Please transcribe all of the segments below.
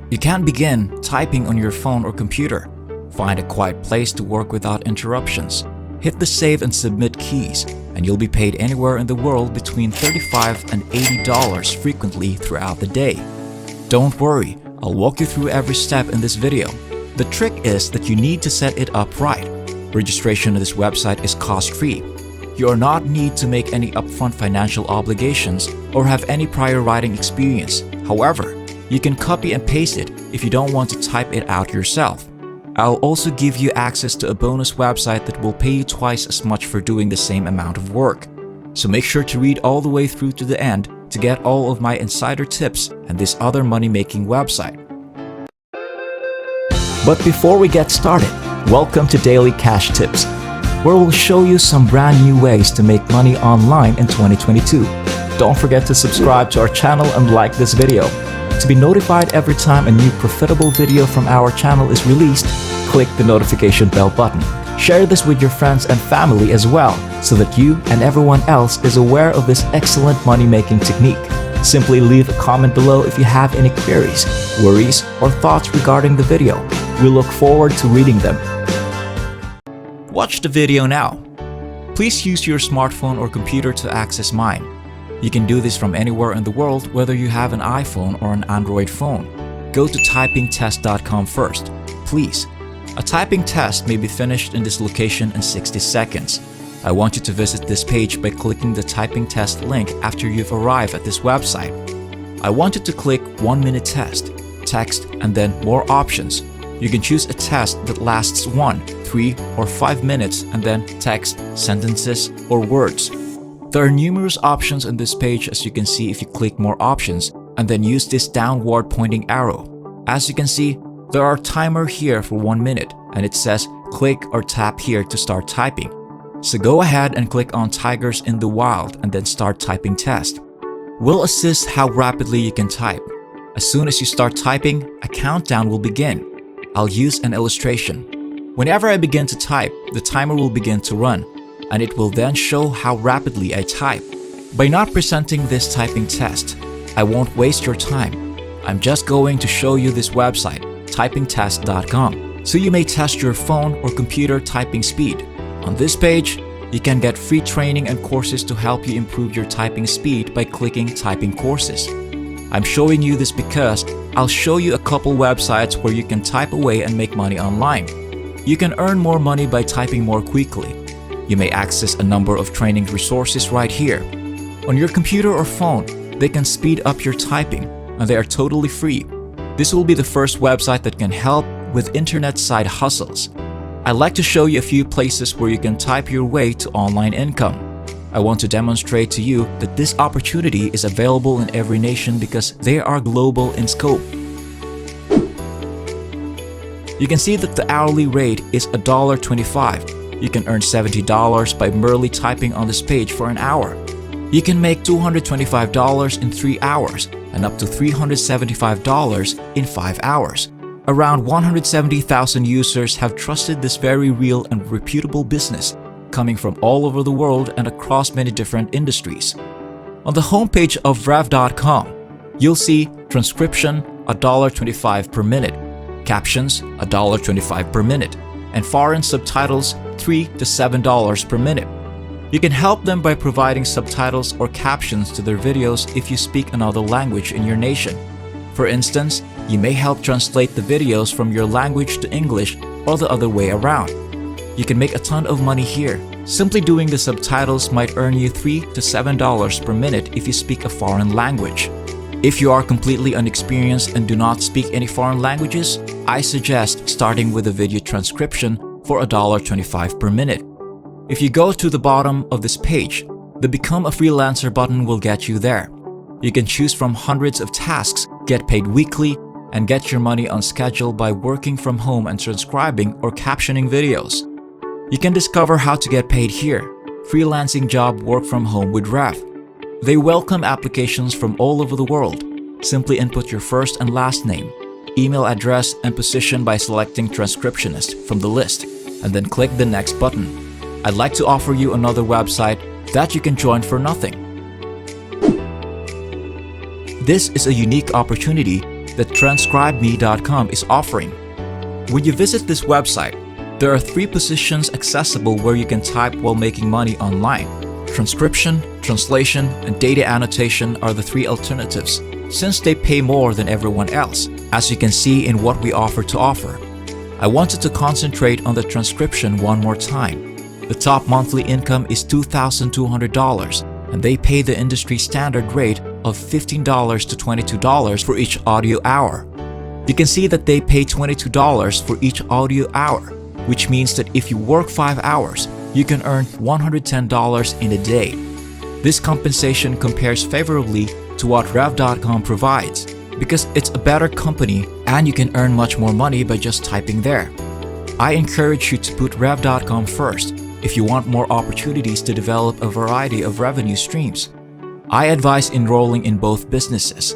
You can begin typing on your phone or computer. Find a quiet place to work without interruptions. Hit the save and submit keys, and you'll be paid anywhere in the world between $35 and $80 frequently throughout the day. Don't worry, I'll walk you through every step in this video. The trick is that you need to set it up right. Registration of this website is cost-free. You are not need to make any upfront financial obligations or have any prior writing experience. However, you can copy and paste it if you don't want to type it out yourself. I'll also give you access to a bonus website that will pay you twice as much for doing the same amount of work. So make sure to read all the way through to the end to get all of my insider tips and this other money-making website. But before we get started, welcome to Daily Cash Tips, where we'll show you some brand new ways to make money online in 2022. Don't forget to subscribe to our channel and like this video. To be notified every time a new profitable video from our channel is released, click the notification bell button. Share this with your friends and family as well, so that you and everyone else is aware of this excellent money-making technique. Simply leave a comment below if you have any queries, worries, or thoughts regarding the video. We look forward to reading them. Watch the video now. Please use your smartphone or computer to access mine. You can do this from anywhere in the world, whether you have an iPhone or an Android phone. Go to typingtest.com first, please. A typing test may be finished in this location in 60 seconds. I want you to visit this page by clicking the typing test link after you've arrived at this website. I want you to click 1-minute test, text, and then more options. You can choose a test that lasts 1, 3, or 5 minutes and then text, sentences, or words. There are numerous options on this page, as you can see if you click more options and then use this downward pointing arrow. As you can see, there are timer here for 1 minute and it says click or tap here to start typing. So go ahead and click on Tigers in the Wild and then start typing test. We'll assist how rapidly you can type. As soon as you start typing, a countdown will begin. I'll use an illustration. Whenever I begin to type, the timer will begin to run, and it will then show how rapidly I type. By not presenting this typing test, I won't waste your time. I'm just going to show you this website, typingtest.com, so you may test your phone or computer typing speed. On this page, you can get free training and courses to help you improve your typing speed by clicking Typing Courses. I'm showing you this because I'll show you a couple websites where you can type away and make money online. You can earn more money by typing more quickly. You may access a number of training resources right here. On your computer or phone, they can speed up your typing, and they are totally free. This will be the first website that can help with internet side hustles. I'd like to show you a few places where you can type your way to online income. I want to demonstrate to you that this opportunity is available in every nation because they are global in scope. You can see that the hourly rate is $1.25. You can earn $70 by merely typing on this page for an hour. You can make $225 in 3 hours and up to $375 in 5 hours. Around 170,000 users have trusted this very real and reputable business, coming from all over the world and across many different industries. On the homepage of rev.com, you'll see transcription $1.25 per minute, captions $1.25 per minute, and foreign subtitles $3 to $7 per minute. You can help them by providing subtitles or captions to their videos if you speak another language in your nation. For instance, you may help translate the videos from your language to English or the other way around. You can make a ton of money here. Simply doing the subtitles might earn you $3 to $7 per minute if you speak a foreign language. If you are completely unexperienced and do not speak any foreign languages, I suggest starting with a video transcription for $1.25 per minute. If you go to the bottom of this page, the Become a Freelancer button will get you there. You can choose from hundreds of tasks, get paid weekly, and get your money on schedule by working from home and transcribing or captioning videos. You can discover how to get paid here. Freelancing job work from home with Rev. They welcome applications from all over the world. Simply input your first and last name, email address, and position by selecting transcriptionist from the list, and then click the next button. I'd like to offer you another website that you can join for nothing. This is a unique opportunity that TranscribeMe.com is offering. When you visit this website, there are 3 positions accessible where you can type while making money online. Transcription, translation, and data annotation are the 3 alternatives, since they pay more than everyone else, as you can see in what we offer to offer. I wanted to concentrate on the transcription one more time. The top monthly income is $2,200, and they pay the industry standard rate of $15 to $22 for each audio hour. You can see that they pay $22 for each audio hour, which means that if you work 5 hours, you can earn $110 in a day. This compensation compares favorably to what Rev.com provides, because it's a better company and you can earn much more money by just typing there. I encourage you to put Rev.com first if you want more opportunities to develop a variety of revenue streams. I advise enrolling in both businesses.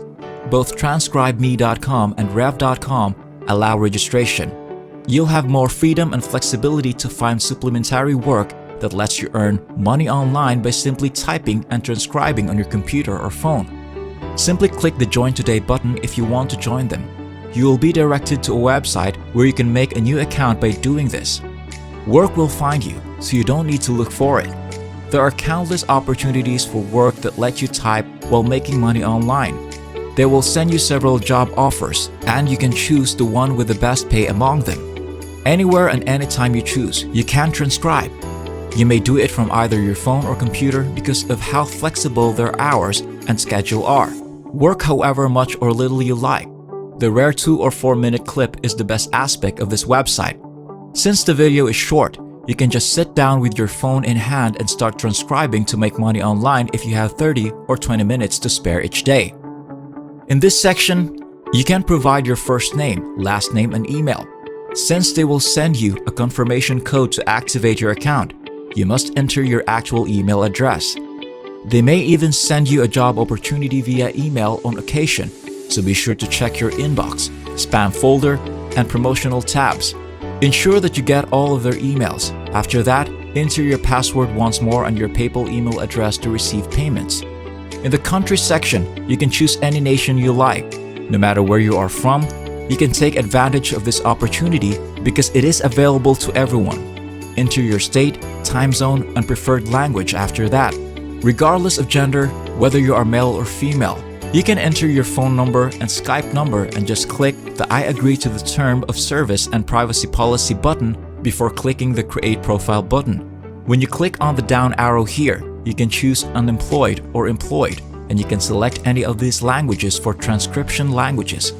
Both TranscribeMe.com and Rev.com allow registration. You'll have more freedom and flexibility to find supplementary work that lets you earn money online by simply typing and transcribing on your computer or phone. Simply click the Join Today button if you want to join them. You will be directed to a website where you can make a new account by doing this. Work will find you, so you don't need to look for it. There are countless opportunities for work that let you type while making money online. They will send you several job offers, and you can choose the one with the best pay among them. Anywhere and anytime you choose, you can transcribe. You may do it from either your phone or computer because of how flexible their hours and schedule are. Work however much or little you like. The rare 2 or 4 minute clip is the best aspect of this website. Since the video is short, you can just sit down with your phone in hand and start transcribing to make money online if you have 30 or 20 minutes to spare each day. In this section, you can provide your first name, last name, and email. Since they will send you a confirmation code to activate your account, you must enter your actual email address. They may even send you a job opportunity via email on occasion, so be sure to check your inbox, spam folder, and promotional tabs. Ensure that you get all of their emails. After that, enter your password once more and your PayPal email address to receive payments. In the country section, you can choose any nation you like. No matter where you are from, you can take advantage of this opportunity because it is available to everyone. Enter your state, time zone, and preferred language after that. Regardless of gender, whether you are male or female, you can enter your phone number and Skype number and just click the I agree to the term of service and privacy policy button before clicking the create profile button. When you click on the down arrow here, you can choose unemployed or employed, and you can select any of these languages for transcription languages.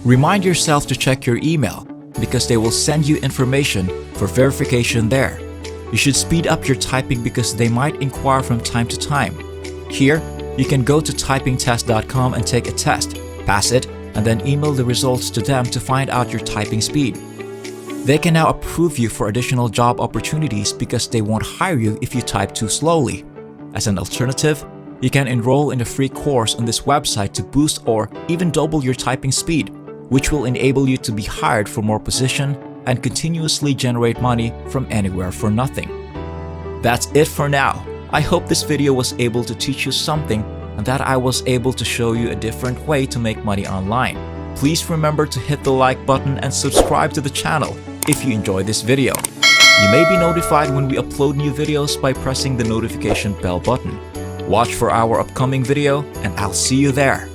Remind yourself to check your email because they will send you information for verification there. You should speed up your typing because they might inquire from time to time. Here, you can go to typingtest.com and take a test, pass it, and then email the results to them to find out your typing speed. They can now approve you for additional job opportunities because they won't hire you if you type too slowly. As an alternative, you can enroll in a free course on this website to boost or even double your typing speed, which will enable you to be hired for more position and continuously generate money from anywhere for nothing. That's it for now. I hope this video was able to teach you something and that I was able to show you a different way to make money online. Please remember to hit the like button and subscribe to the channel if you enjoyed this video. You may be notified when we upload new videos by pressing the notification bell button. Watch for our upcoming video and I'll see you there.